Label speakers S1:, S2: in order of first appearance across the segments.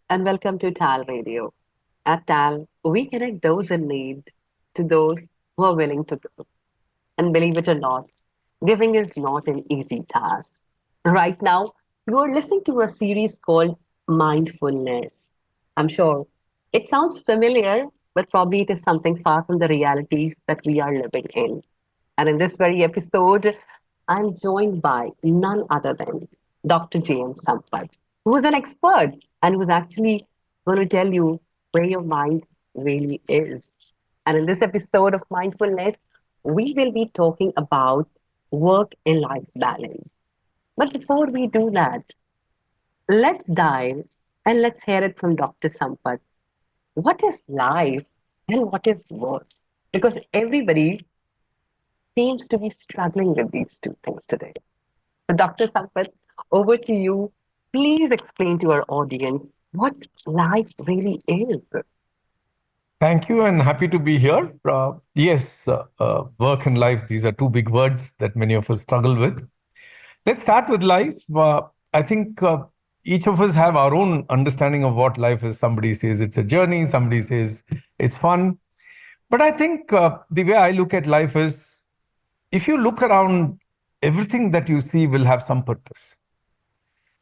S1: And welcome to TAL Radio. At TAL, we connect those in need to those who are willing to give. And believe it or not, giving is not an easy task. Right now, you are listening to a series called Mindfulness. I'm sure it sounds familiar, but probably it is something far from the realities that we are living in. And in this very episode, I'm joined by none other than Dr. Sampath, who is an expert and who's actually going to tell you where your mind really is. And in this episode of Mindfulness, we will be talking about work and life balance. But before we do that, let's dive and let's hear it from Dr. Sampath. What is life and what is work? Because everybody seems to be struggling with these two things today. So, Dr. Sampath, over to you. Please explain to our audience what life really is.
S2: Thank you and happy to be here. Yes, work and life, these are two big words that many of us struggle with. Let's start with life. I think each of us have our own understanding of what life is. Somebody says it's a journey, somebody says it's fun. But I think the way I look at life is, if you look around, everything that you see will have some purpose.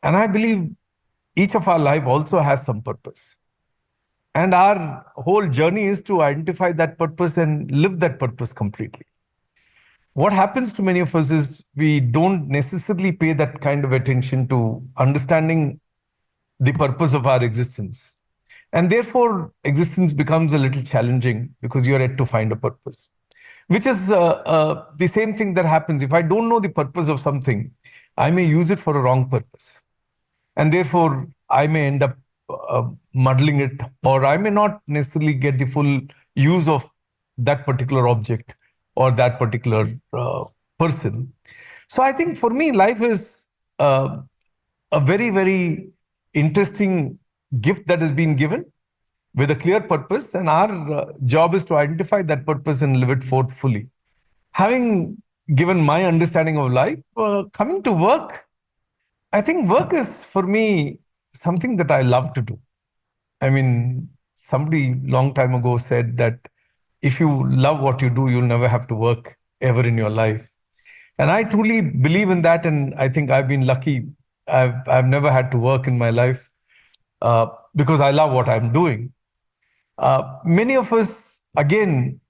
S2: And I believe each of our life also has some purpose. And our whole journey is to identify that purpose and live that purpose completely. What happens to many of us is we don't necessarily pay that kind of attention to understanding the purpose of our existence. And therefore, existence becomes a little challenging because you're yet to find a purpose, which is the same thing that happens. If I don't know the purpose of something, I may use it for a wrong purpose. And therefore, I may end up muddling it, or I may not necessarily get the full use of that particular object or that particular person. So I think for me, life is a very, very interesting gift that has been given with a clear purpose. And our job is to identify that purpose and live it forth fully. Having given my understanding of life, coming to work, I think work is for me something that I love to do. I mean, somebody long time ago said that if you love what you do, you'll never have to work ever in your life. And I truly believe in that. And I think I've been lucky. I've never had to work in my life because I love what I'm doing. Many of us, again,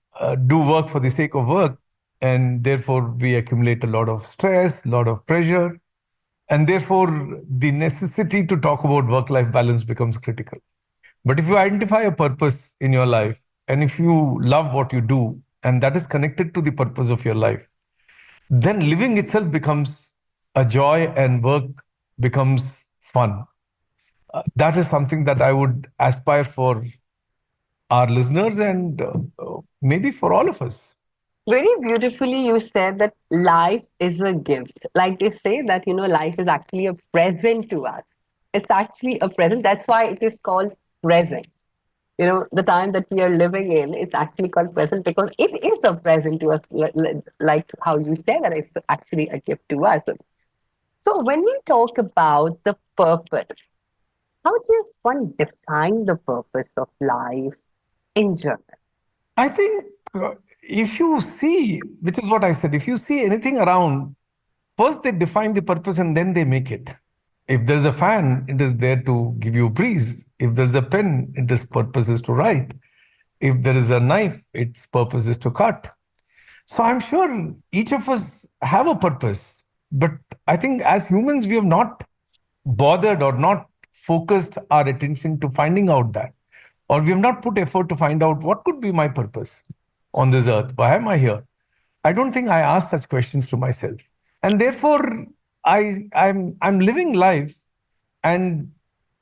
S2: do work for the sake of work. And therefore, we accumulate a lot of stress, a lot of pressure. And therefore, the necessity to talk about work-life balance becomes critical. But if you identify a purpose in your life, and if you love what you do, and that is connected to the purpose of your life, then living itself becomes a joy and work becomes fun. That is something that I would aspire for our listeners and maybe for all of us.
S1: Very beautifully, you said that life is a gift. Like they say that, life is actually a present to us. It's actually a present. That's why it is called present. The time that we are living in, it's actually called present because it is a present to us, like how you said that it's actually a gift to us. So when we talk about the purpose, how does one define the purpose of life in general?
S2: I think if you see, which is what I said, if you see anything around, first they define the purpose and then they make it. If there's a fan, it is there to give you a breeze. If there's a pen, its purpose is to write. If there is a knife, its purpose is to cut. So I'm sure each of us have a purpose. But I think as humans, we have not bothered or not focused our attention to finding out that. Or we have not put effort to find out what could be my purpose on this earth. Why am I here? I don't think I ask such questions to myself. And therefore, I'm living life, and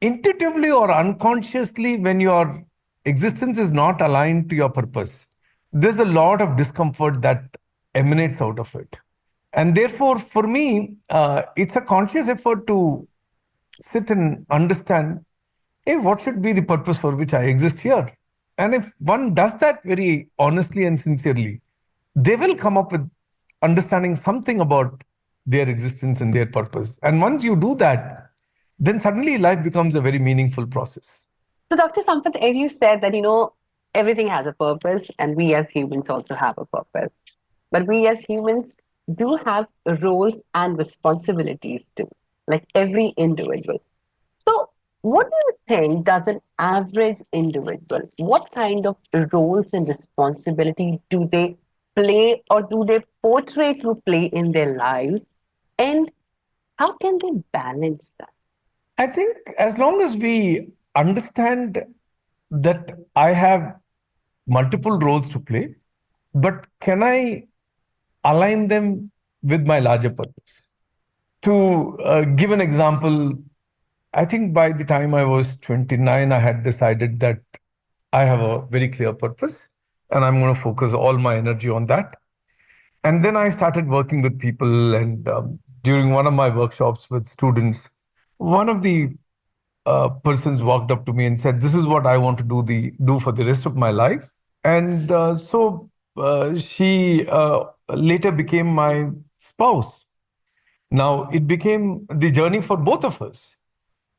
S2: intuitively or unconsciously, when your existence is not aligned to your purpose, there's a lot of discomfort that emanates out of it. And therefore, for me, it's a conscious effort to sit and understand, hey, what should be the purpose for which I exist here? And if one does that very honestly and sincerely, they will come up with understanding something about their existence and their purpose. And once you do that, then suddenly life becomes a very meaningful process.
S1: So, Dr. Sampath, as you said that, everything has a purpose and we as humans also have a purpose. But we as humans do have roles and responsibilities too, like every individual. So, what do you think does an average individual, what kind of roles and responsibility do they play or do they portray to play in their lives? And how can they balance that?
S2: I think as long as we understand that I have multiple roles to play, but can I align them with my larger purpose? To give an example, I think by the time I was 29, I had decided that I have a very clear purpose and I'm going to focus all my energy on that. And then I started working with people. And during one of my workshops with students, one of the persons walked up to me and said, "This is what I want to do for the rest of my life." And she later became my spouse. Now it became the journey for both of us.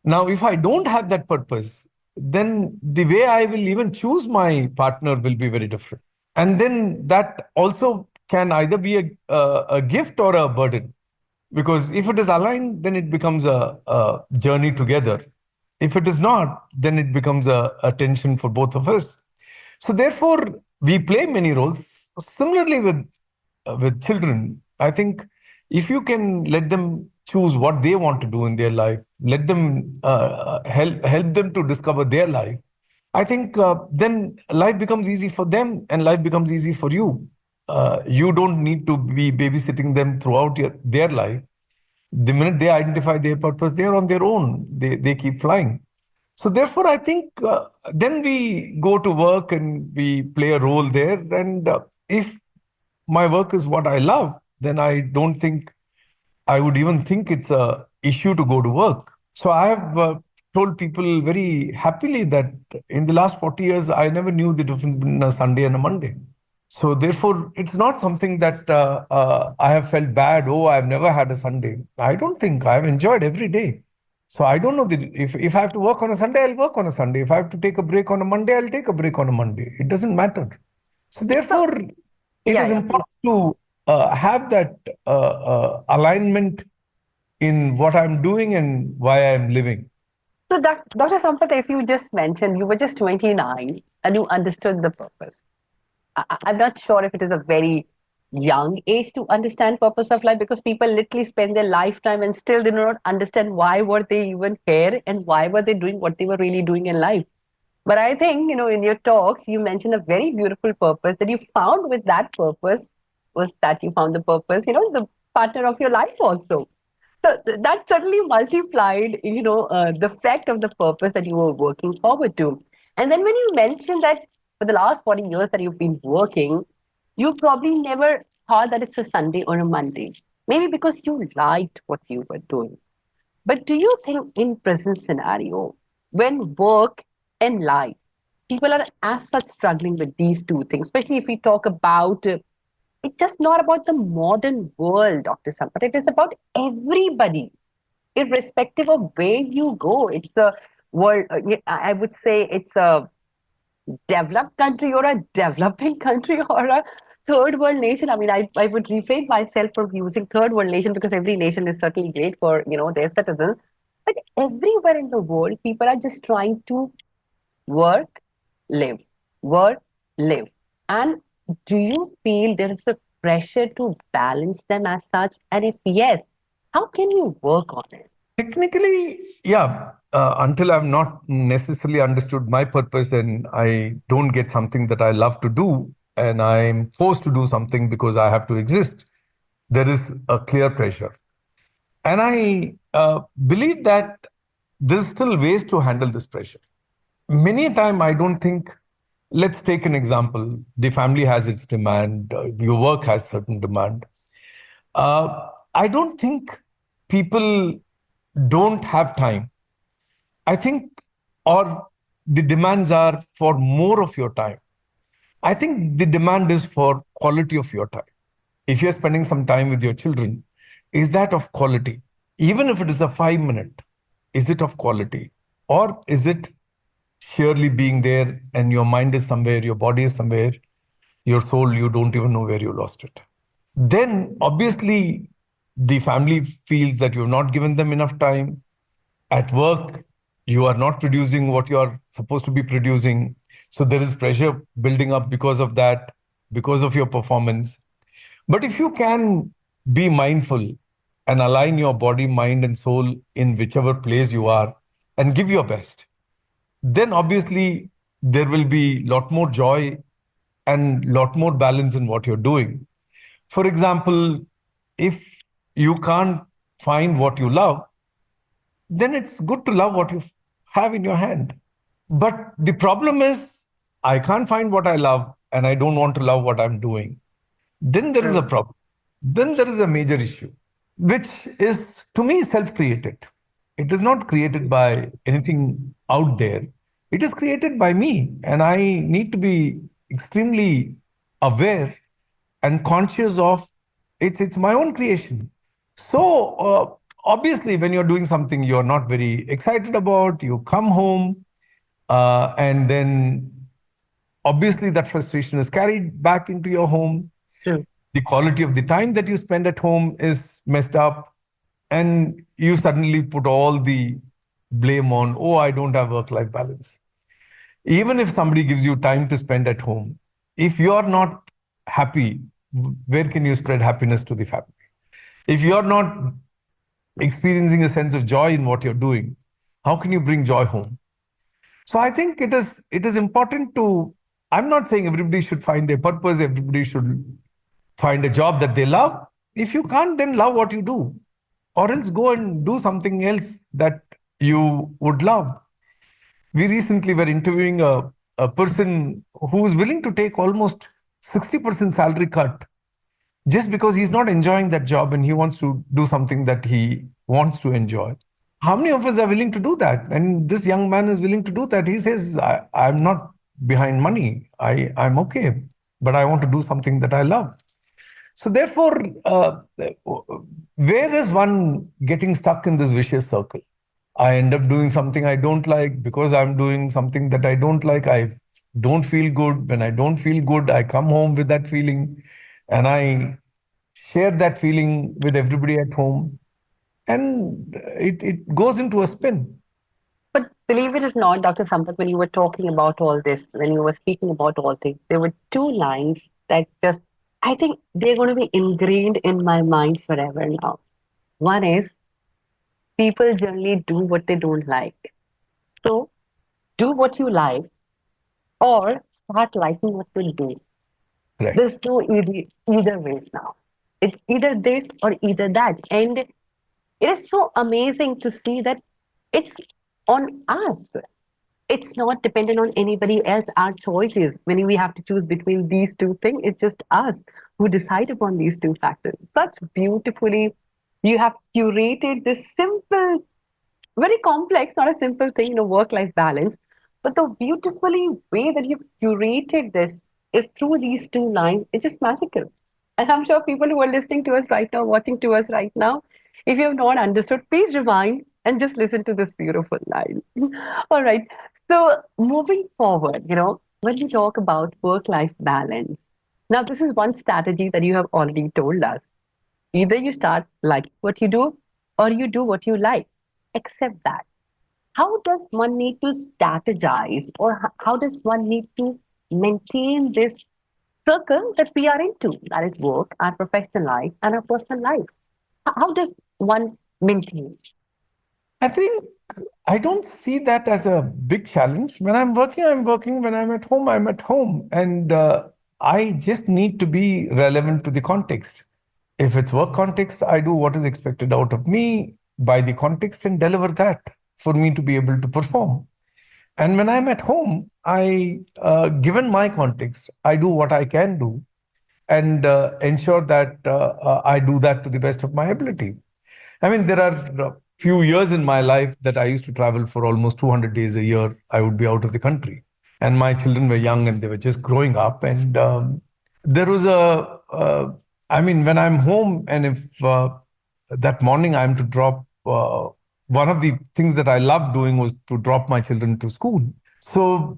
S2: Now, if I don't have that purpose, then the way I will even choose my partner will be very different. And then that also can either be a gift or a burden. Because if it is aligned, then it becomes a journey together. If it is not, then it becomes a tension for both of us. So therefore, we play many roles. Similarly with children, I think if you can let them choose what they want to do in their life, let them help them to discover their life. I think then life becomes easy for them and life becomes easy for you. You don't need to be babysitting them throughout their life. The minute they identify their purpose, they're on their own. They keep flying. So therefore, I think then we go to work and we play a role there. And if my work is what I love, then I don't think I would even think it's a issue to go to work. So I have told people very happily that in the last 40 years, I never knew the difference between a Sunday and a Monday. So therefore, it's not something that I have felt bad. Oh, I've never had a Sunday. I don't think I've enjoyed every day. So I don't know that if I have to work on a Sunday, I'll work on a Sunday. If I have to take a break on a Monday, I'll take a break on a Monday. It doesn't matter. So
S1: So,
S2: therefore, it
S1: yeah,
S2: is
S1: yeah, please.
S2: important to have that alignment in what I'm doing and why I'm living.
S1: So, Dr. Sampath, if you just mentioned you were just 29 and you understood the purpose. I'm not sure if it is a very young age to understand purpose of life because people literally spend their lifetime and still do not understand why were they even here and why were they doing what they were really doing in life. But I think, in your talks, you mentioned a very beautiful purpose that you found with that purpose was that you found the purpose, the partner of your life also. So that certainly multiplied, the fact of the purpose that you were working forward to. And then when you mentioned that for the last 40 years that you've been working, you probably never thought that it's a Sunday or a Monday. Maybe because you liked what you were doing. But do you think in present scenario, when work and life, people are as such struggling with these two things, especially if we talk about it's just not about the modern world, Dr. Sampath. It is about everybody, irrespective of where you go. It's a world, I would say it's a developed country or a developing country or a third world nation. I mean, I would refrain myself from using third world nation because every nation is certainly great for, their citizens. But everywhere in the world, people are just trying to work, live, work, live. And do you feel there is a pressure to balance them as such? And if yes, how can you work on it?
S2: Technically, yeah, until I've not necessarily understood my purpose and I don't get something that I love to do, and I'm forced to do something because I have to exist, there is a clear pressure. And I believe that there's still ways to handle this pressure. Many a time, I don't think, let's take an example. The family has its demand, your work has certain demand. I don't think people don't have time. I think, or the demands are for more of your time. I think the demand is for quality of your time. If you're spending some time with your children, is that of quality? Even if it is a 5 minute, is it of quality? Or is it surely being there and your mind is somewhere, your body is somewhere, your soul, you don't even know where you lost it? Then obviously the family feels that you've not given them enough time. At work, you are not producing what you are supposed to be producing. So there is pressure building up because of that, because of your performance. But if you can be mindful and align your body, mind, and soul in whichever place you are and give your best, then obviously there will be a lot more joy and lot more balance in what you're doing. For example, if you can't find what you love, then it's good to love what you have in your hand. But the problem is, I can't find what I love and I don't want to love what I'm doing. Then there is a
S1: True.
S2: problem. Then there is a major issue, which is to me self created. It is not created by anything out there. It is created by me. And I need to be extremely aware and conscious of it's my own creation. So obviously, when you're doing something you're not very excited about, you come home, and then obviously that frustration is carried back into your home.
S1: True.
S2: The quality of the time that you spend at home is messed up, and you suddenly put all the blame on, oh, I don't have work life balance. Even if somebody gives you time to spend at home, if you're not happy, where can you spread happiness to the family? If you're not experiencing a sense of joy in what you're doing, how can you bring joy home? So I think it is important to, I'm not saying everybody should find their purpose, everybody should find a job that they love. If you can't, then love what you do, or else go and do something else that you would love. We recently were interviewing a person who is willing to take almost 60% salary cut just because he's not enjoying that job and he wants to do something that he wants to enjoy. How many of us are willing to do that? And this young man is willing to do that. He says, I'm not behind money. I'm okay, but I want to do something that I love. So therefore, where is one getting stuck in this vicious circle? I end up doing something I don't like. Because I'm doing something that I don't like, I don't feel good. When I don't feel good, I come home with that feeling and I share that feeling with everybody at home. And it goes into a spin.
S1: But believe it or not, Dr. Sampath, when you were talking about all this, when you were speaking about all things, there were two lines that just, I think they're going to be ingrained in my mind forever now. One is people generally do what they don't like. So do what you like or start liking what you do.
S2: Correct.
S1: There's no either ways now. It's either this or either that. And it is so amazing to see that it's on us. It's not dependent on anybody else. Our choices, when we have to choose between these two things, it's just us who decide upon these two factors. Such beautifully, you have curated this simple, very complex, not a simple thing, work-life balance. But the beautifully way that you've curated this is through these two lines. It's just magical. And I'm sure people who are listening to us right now, watching to us right now, if you have not understood, please rewind and just listen to this beautiful line. All right. So moving forward, when we talk about work-life balance, now this is one strategy that you have already told us. Either you start liking what you do or you do what you like. Accept that. How does one need to strategize or how does one need to maintain this circle that we are into? That is work, our professional life, and our personal life. How does one maintain?
S2: I think I don't see that as a big challenge. When I'm working, I'm working. When I'm at home, I'm at home. And I just need to be relevant to the context. If it's work context, I do what is expected out of me by the context and deliver that for me to be able to perform. And when I'm at home, given my context, I do what I can do and ensure that I do that to the best of my ability. I mean, there are a few years in my life that I used to travel for almost 200 days a year. I would be out of the country. And my children were young and they were just growing up. And there was I mean, when I'm home and if that morning I'm to drop one of the things that I loved doing was to drop my children to school. So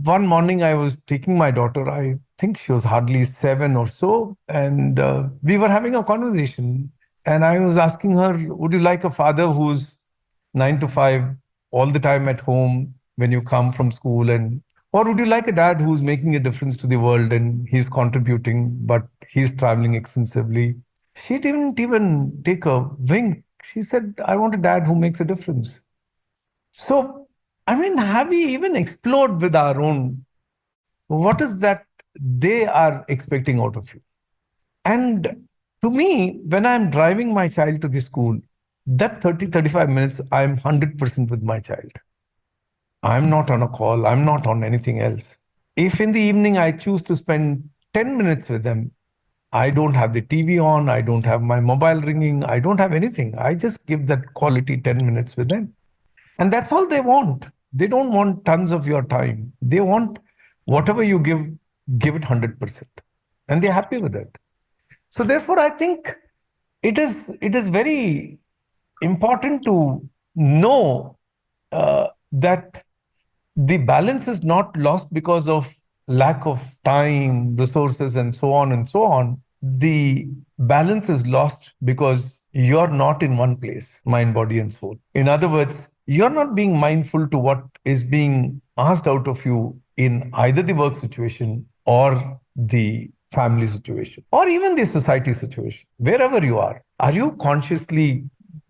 S2: one morning I was taking my daughter, I think she was hardly 7 or so, and we were having a conversation. And I was asking her, would you like a father who's 9 to 5 all the time at home when you come from school? And or would you like a dad who's making a difference to the world and he's contributing, but he's traveling extensively? She didn't even take a wink. She said, I want a dad who makes a difference. So, I mean, have we even explored with our own what is that they are expecting out of you? And to me, when I'm driving my child to the school, that 30-35 minutes, I'm 100% with my child. I'm not on a call, I'm not on anything else. If in the evening I choose to spend 10 minutes with them, I don't have the TV on, I don't have my mobile ringing, I don't have anything. I just give that quality 10 minutes with them. And that's all they want. They don't want tons of your time. They want whatever you give it 100%. And they're happy with it. So therefore, I think it is very important to know that the balance is not lost because of lack of time, resources, and so on and so on. The balance is lost because you're not in one place, mind, body, and soul. In other words, you're not being mindful to what is being asked out of you in either the work situation or the family situation or even the society situation. Wherever you are you consciously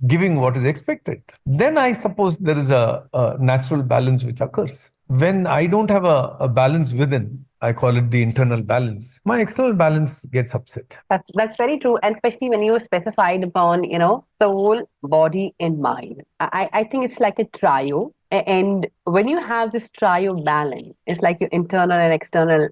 S2: giving what is expected? Then I suppose there is a natural balance which occurs. When I don't have a balance within, I call it the internal balance, my external balance gets upset.
S1: That's very true, and especially when you specified upon, soul, body, and mind. I think it's like a trio. And when you have this trio balance, it's like your internal and external,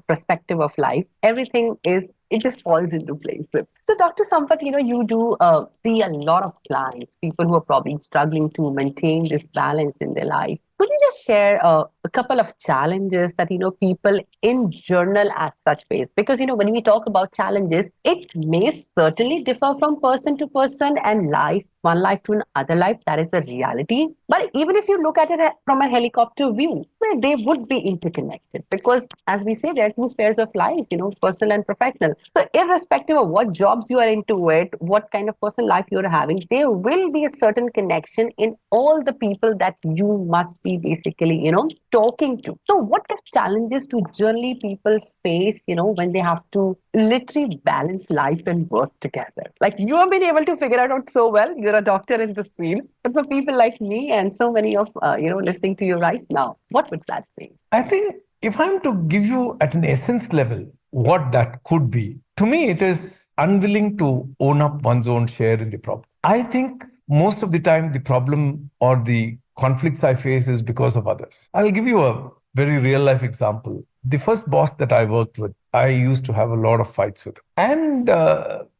S1: perspective of life. Everything is it just falls into place. So, Dr. Sampath, you do see a lot of clients, people who are probably struggling to maintain this balance in their life. Could you just share a couple of challenges that people in journal as such face? Because when we talk about challenges, it may certainly differ from person to person and life, one life to another life. That is a reality. But even if you look at it from a helicopter view, well, they would be interconnected because, as we say, there are two spheres of life, personal and professional. So, irrespective of what jobs you are into it, what kind of personal life you're having, there will be a certain connection in all the people that you must be basically, talking to. So, what kind of challenges do generally people face, when they have to literally balance life and work together? Like you have been able to figure it out so well. You're a doctor in this field. But for people like me and so many of, listening to you right now, what would that be?
S2: I think if I'm to give you at an essence level what that could be, to me, it is unwilling to own up one's own share in the problem. I think most of the time, the problem or the conflicts I face is because of others. I'll give you a very real life example. The first boss that I worked with, I used to have a lot of fights with him. And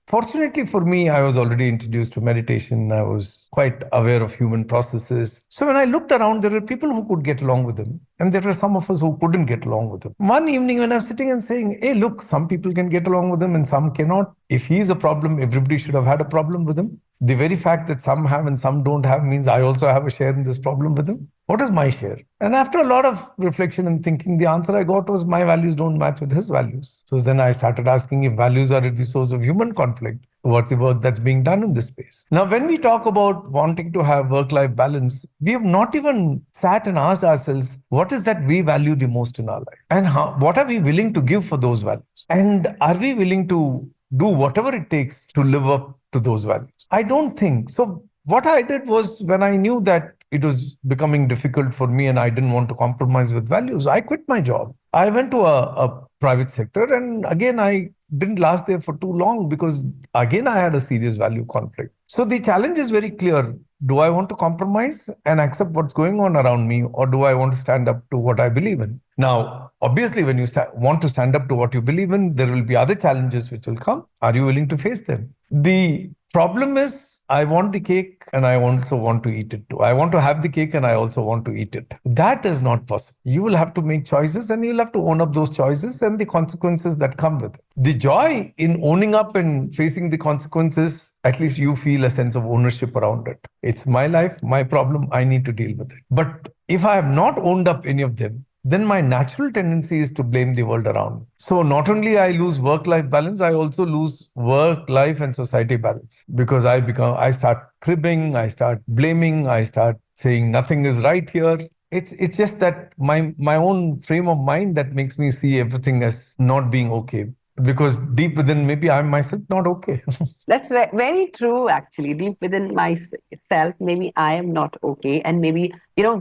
S2: fortunately for me, I was already introduced to meditation. I was quite aware of human processes. So when I looked around, there were people who could get along with him. And there were some of us who couldn't get along with him. One evening when I was sitting and saying, hey, look, some people can get along with him and some cannot. If he is a problem, everybody should have had a problem with him. The very fact that some have and some don't have means I also have a share in this problem with him. What is my share? And after a lot of reflection and thinking, the answer I got was my values don't match with his values. So then I started asking if values are at the source of human conflict, what's the work that's being done in this space? Now, when we talk about wanting to have work-life balance, we have not even sat and asked ourselves, what is that we value the most in our life? And what are we willing to give for those values? And are we willing to do whatever it takes to live up to those values? I don't think. So what I did was, when I knew that it was becoming difficult for me and I didn't want to compromise with values, I quit my job. I went to a private sector, and again, I didn't last there for too long because again, I had a serious value conflict. So the challenge is very clear. Do I want to compromise and accept what's going on around me, or do I want to stand up to what I believe in? Now, obviously, when you want to stand up to what you believe in, there will be other challenges which will come. Are you willing to face them? The problem is, I want the cake and I also want to eat it too. I want to have the cake and I also want to eat it. That is not possible. You will have to make choices and you'll have to own up those choices and the consequences that come with it. The joy in owning up and facing the consequences, at least you feel a sense of ownership around it. It's my life, my problem. I need to deal with it. But if I have not owned up any of them, then my natural tendency is to blame the world around me. So not only I lose work-life balance, I also lose work-life and society balance because I start cribbing, I start blaming, I start saying nothing is right here. It's just that my own frame of mind that makes me see everything as not being okay because deep within maybe I'm myself not okay.
S1: That's very true, actually. Deep within myself, maybe I am not okay. And maybe,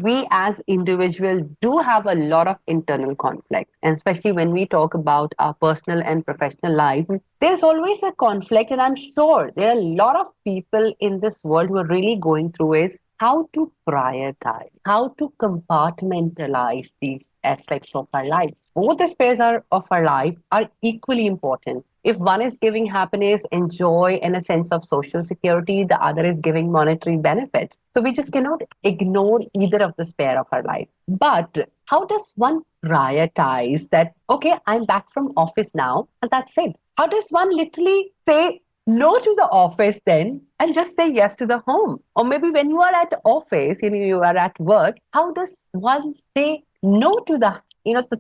S1: we as individuals do have a lot of internal conflicts. And especially when we talk about our personal and professional life, there's always a conflict. And I'm sure there are a lot of people in this world who are really going through is how to prioritize, how to compartmentalize these aspects of our life. Both the of our life are equally important. If one is giving happiness and joy and a sense of social security, the other is giving monetary benefits. So we just cannot ignore either of the sphere of our life. But how does one prioritize that, okay, I'm back from office now, and that's it? How does one literally say no to the office then and just say yes to the home? Or maybe when you are at office, you are at work, how does one say no to the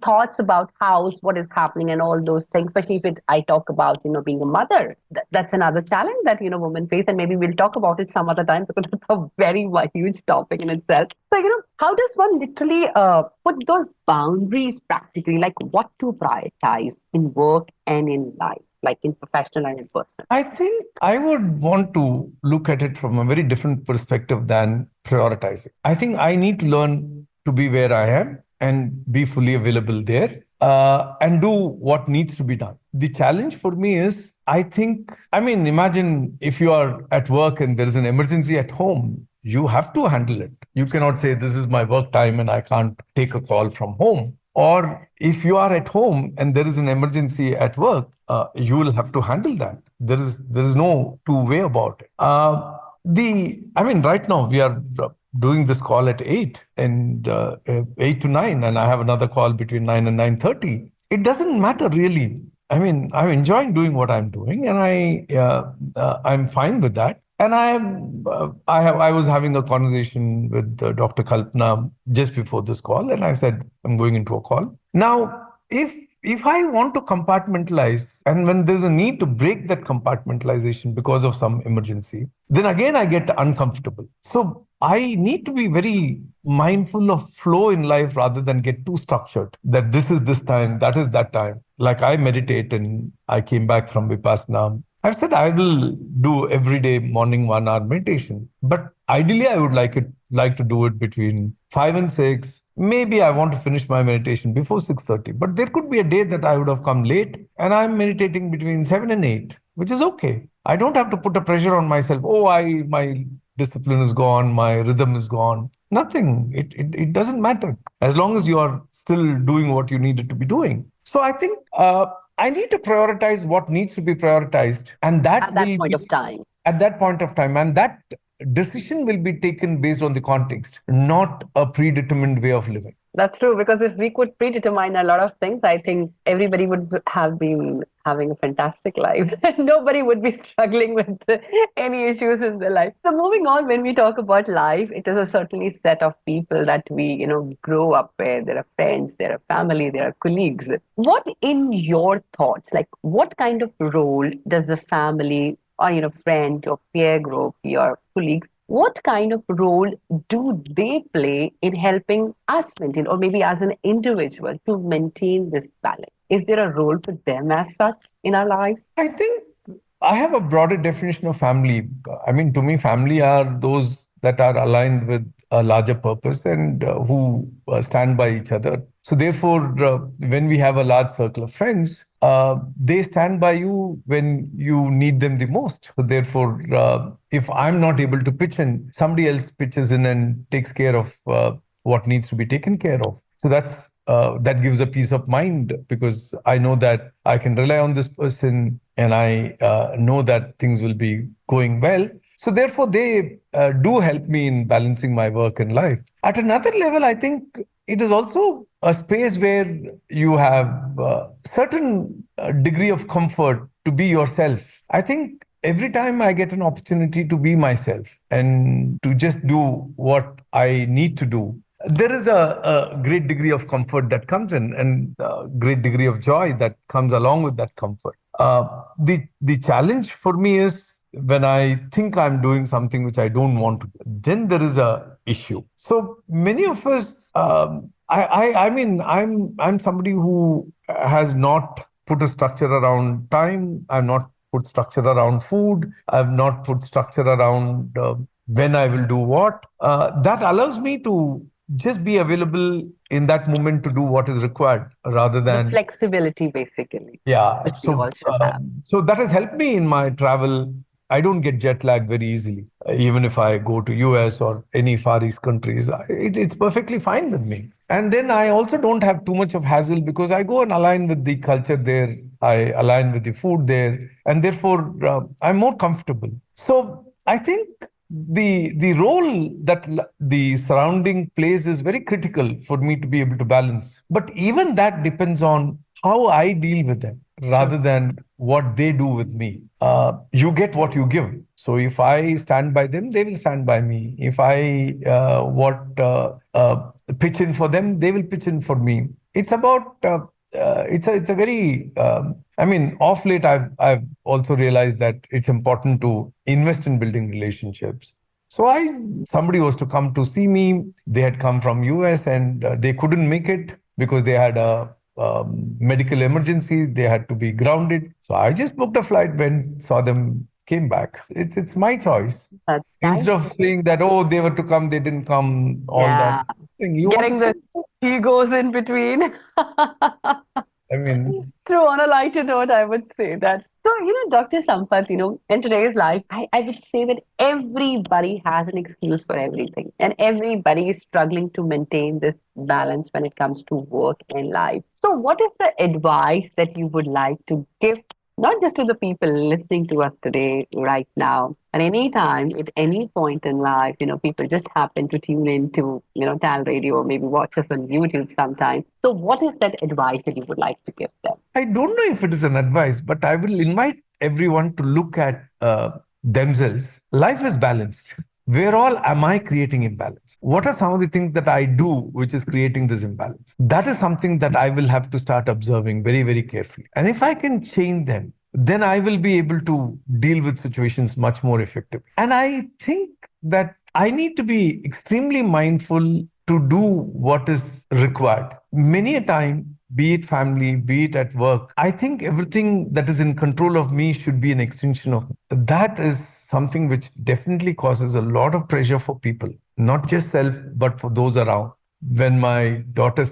S1: thoughts about house, what is happening and all those things, especially if I talk about, being a mother. That's another challenge that, women face. And maybe we'll talk about it some other time because that's a very huge topic in itself. So, how does one literally put those boundaries practically, like what to prioritize in work and in life? Like in professional and in personal?
S2: I think I would want to look at it from a very different perspective than prioritizing. I think I need to learn to be where I am and be fully available there and do what needs to be done. The challenge for me is, imagine if you are at work and there is an emergency at home, you have to handle it. You cannot say, this is my work time and I can't take a call from home. Or if you are at home and there is an emergency at work, you will have to handle that. There is no two way about it. Right now we are doing this call at 8 and 8 to 9, and I have another call between 9 and 9:30. It doesn't matter really. I'm enjoying doing what I'm doing, and I'm fine with that. And I was having a conversation with Dr. Kalpana just before this call, and I said I'm going into a call now. If I want to compartmentalize, and when there's a need to break that compartmentalization because of some emergency, then again I get uncomfortable. So I need to be very mindful of flow in life rather than get too structured that this is this time, that is that time. Like I meditate and I came back from Vipassana. I've said I will do every day morning 1 hour meditation, but ideally I would like to do it between 5 and 6. Maybe I want to finish my meditation before 6:30, but there could be a day that I would have come late and I'm meditating between 7 and 8, which is okay. I don't have to put a pressure on myself. Oh, my discipline is gone, my rhythm is gone. Nothing. It doesn't matter as long as you are still doing what you needed to be doing. So I think I need to prioritize what needs to be prioritized, and that
S1: at that point of time.
S2: At that point of time, and that decision will be taken based on the context, not a predetermined way of living.
S1: That's true, because if we could predetermine a lot of things, I think everybody would have been having a fantastic life. Nobody would be struggling with any issues in their life. So moving on, when we talk about life, it is a certainly set of people that we, grow up with. There are friends, there are family, there are colleagues. What in your thoughts, like what kind of role does a family or, friend or peer group, your colleagues, what kind of role do they play in helping us maintain, or maybe as an individual, to maintain this balance? Is there a role for them as such in our lives?
S2: I think I have a broader definition of family. To me, family are those that are aligned with a larger purpose and who stand by each other. So therefore, when we have a large circle of friends, they stand by you when you need them the most. So therefore, if I'm not able to pitch in, somebody else pitches in and takes care of what needs to be taken care of. So that gives a peace of mind, because I know that I can rely on this person and I know that things will be going well. So therefore, they do help me in balancing my work and life. At another level, I think it is also a space where you have certain degree of comfort to be yourself. I think every time I get an opportunity to be myself and to just do what I need to do, there is a great degree of comfort that comes in, and a great degree of joy that comes along with that comfort. The challenge for me is when I think I'm doing something which I don't want to do, then there is a issue. So many of us, I mean, I'm somebody who has not put a structure around time. I've not put structure around food. I've not put structure around when I will do what. That allows me to just be available in that moment to do what is required rather
S1: The
S2: than
S1: flexibility, basically,
S2: yeah.
S1: which we all should have.
S2: So that has helped me in my travel. I don't get jet lag very easily, even if I go to US or any Far East countries. It's perfectly fine with me. And then I also don't have too much of hassle because I go and align with the culture there. I align with the food there, and therefore I'm more comfortable. So I think the role that the surrounding plays is very critical for me to be able to balance. But even that depends on how I deal with them
S1: True.
S2: rather than what they do with me. You get what you give. So if I stand by them, they will stand by me. If I pitch in for them, they will pitch in for me. It's about it's a very I mean, off late I've also realized that it's important to invest in building relationships. So I somebody was to come to see me. They had come from US and they couldn't make it because they had a medical emergency. They had to be grounded. So I just booked a flight, went, saw them, came back. It's my choice.
S1: That's nice.
S2: Instead of saying that, oh, they were to come, they didn't come, all that
S1: Yeah.
S2: thing. You want to
S1: Getting
S2: say,
S1: the egos in between.
S2: I mean,
S1: True, on a lighter note, I would say that. So, Dr. Sampath, in today's life, I would say that everybody has an excuse for everything, and everybody is struggling to maintain this balance when it comes to work and life. So, what is the advice that you would like to give, not just to the people listening to us today, right now, at any time, at any point in life, people just happen to tune into, Tal Radio or maybe watch us on YouTube sometime. So, what is that advice that you would like to give them?
S2: I don't know if it is an advice, but I will invite everyone to look at themselves. Life is balanced. Where all am I creating imbalance? What are some of the things that I do which is creating this imbalance? That is something that I will have to start observing very, very carefully. And if I can change them, then I will be able to deal with situations much more effectively. And I think that I need to be extremely mindful to do what is required. Many a time, be it family, be it at work, I think everything that is in control of me should be an extension of me. That is something which definitely causes a lot of pressure for people, not just self, but for those around. When my daughter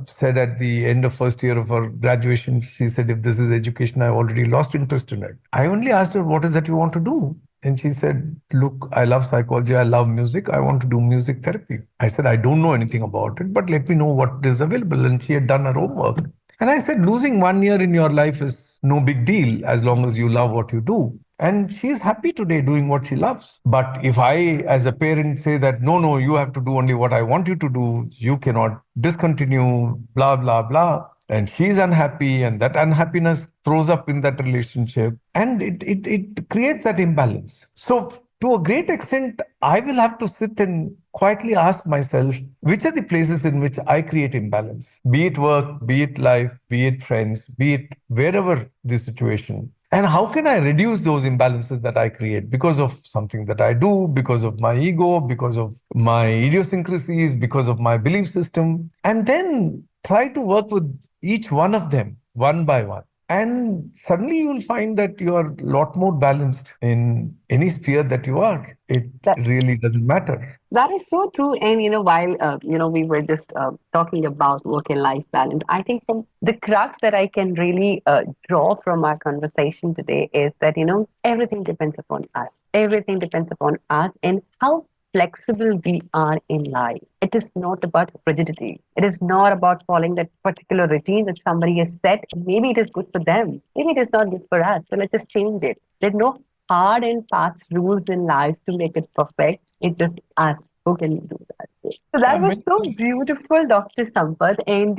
S2: said at the end of first year of her graduation, she said, if this is education, I've already lost interest in it. I only asked her, what is that you want to do? And she said, look, I love psychology. I love music. I want to do music therapy. I said, I don't know anything about it, but let me know what is available. And she had done her homework. And I said, losing 1 year in your life is no big deal as long as you love what you do. And she is happy today doing what she loves. But if I, as a parent, say that, no, no, you have to do only what I want you to do, you cannot discontinue, blah, blah, blah. And she's unhappy, and that unhappiness throws up in that relationship, and it creates that imbalance. So, to a great extent, I will have to sit and quietly ask myself, which are the places in which I create imbalance, be it work, be it life, be it friends, be it wherever the situation. And how can I reduce those imbalances that I create because of something that I do, because of my ego, because of my idiosyncrasies, because of my belief system? And then try to work with each one of them one by one. And suddenly you will find that you are a lot more balanced in any sphere that you are. It
S1: That
S2: really doesn't matter.
S1: that is so true. And while we were just talking about work and life balance, I think from the crux that I can really draw from our conversation today is that everything depends upon us. Everything depends upon us and how flexible we are in life. It is not about rigidity. It is not about following that particular routine that somebody has set. Maybe it is good for them. Maybe it is not good for us. So let's just change it. There's no hard and fast rules in life to make it perfect. It's just us who can do that. So that was
S2: Many,
S1: so beautiful, Dr. Sampath. And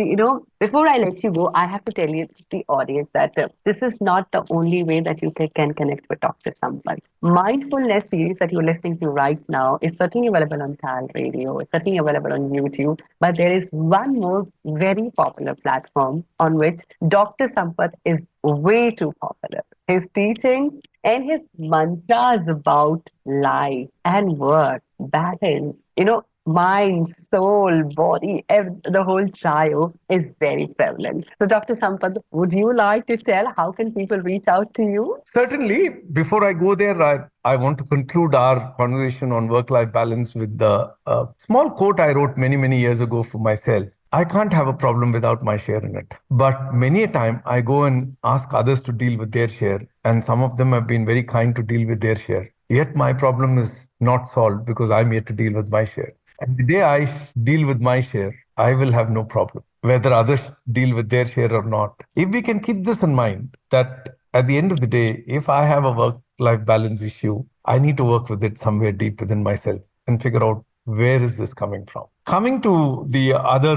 S1: before I let you go, I have to tell you to the audience that this is not the only way that you can connect with Dr. Sampath. Mindfulness series that you're listening to right now is certainly available on TAL Radio. It's certainly available on YouTube. But there is one more very popular platform on which Dr. Sampath is way too popular. His teachings and his mantras about life and work, balance, mind, soul, body, the whole trio is very prevalent. So, Dr. Sampath, would you like to tell how can people reach out to you?
S2: certainly, before I go there, I want to conclude our conversation on work-life balance with the small quote I wrote many, many years ago for myself. I can't have a problem without my share in it. But many a time I go and ask others to deal with their share, and some of them have been very kind to deal with their share. Yet my problem is not solved because I'm yet to deal with my share. And the day I deal with my share, I will have no problem, whether others deal with their share or not. If we can keep this in mind, that at the end of the day, if I have a work life balance issue, I need to work with it somewhere deep within myself and figure out where is this coming from. Coming to the other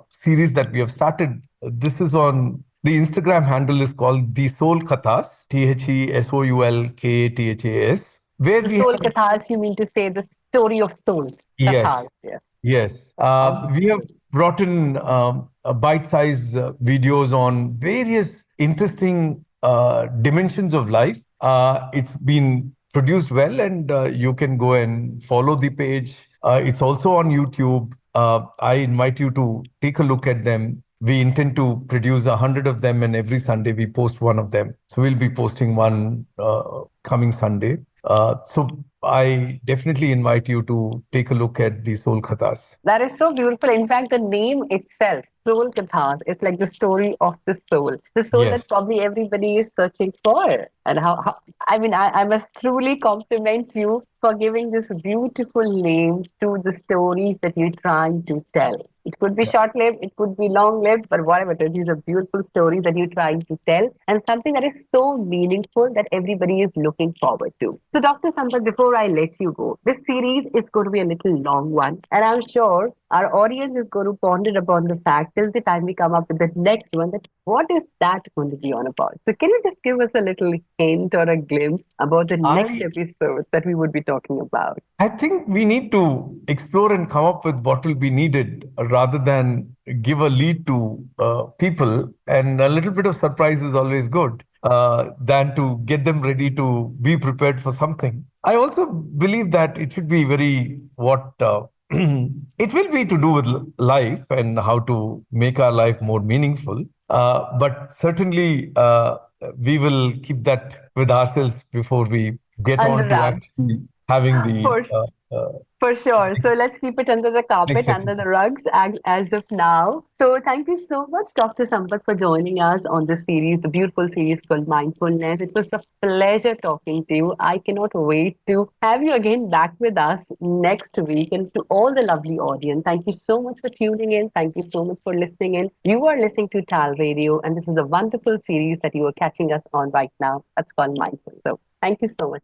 S2: series that we have started, this is on the Instagram handle is called The Soul Kathas, TheSoulKathas, where
S1: The
S2: we
S1: soul
S2: have,
S1: kathas, you mean to say the story of souls, kathas.
S2: yes,
S1: Yeah.
S2: yes.
S1: Oh,
S2: We have brought in bite-sized videos on various interesting dimensions of life. It's been produced well, and you can go and follow the page. It's also on YouTube. I invite you to take a look at them. We intend to produce 100 of them, and every Sunday we post one of them. So we'll be posting one coming Sunday. So I definitely invite you to take a look at the Soul Khatas.
S1: that is so beautiful. In fact, the name itself, Soul Kathas, it's like the story of the soul that
S2: Yes.
S1: probably everybody is searching for. And how I mean, I must truly compliment you for giving this beautiful name to the stories that you're trying to tell. It could be
S2: Yeah.
S1: short lived, it could be long lived, but whatever it is, these are beautiful stories that you're trying to tell and something that is so meaningful that everybody is looking forward to. So, Dr. Sampath, before I let you go, this series is going to be a little long one, and I'm sure our audience is going to ponder upon the fact till the time we come up with the next one that what is that going to be on about? So, can you just give us a little hint or a glimpse about the next
S2: I
S1: episode that we would be talking about?
S2: I think we need to explore and come up with what will be needed rather than give a lead to people. And a little bit of surprise is always good than to get them ready to be prepared for something. I also believe that it should be very what it will be to do with life and how to make our life more meaningful. But certainly, we will keep that with ourselves before we get
S1: Under
S2: on to
S1: wraps.
S2: actually having the
S1: For For sure. So let's keep it under the carpet,
S2: next
S1: under the
S2: episode.
S1: rugs as of now. So thank you so much, Dr. Sampath, for joining us on this series, the beautiful series called Mindfulness. It was a pleasure talking to you. I cannot wait to have you again back with us next week. And to all the lovely audience, thank you so much for tuning in. Thank you so much for listening in. You are listening to TAL Radio, and this is a wonderful series that you are catching us on right now. That's called Mindful. So thank you so much.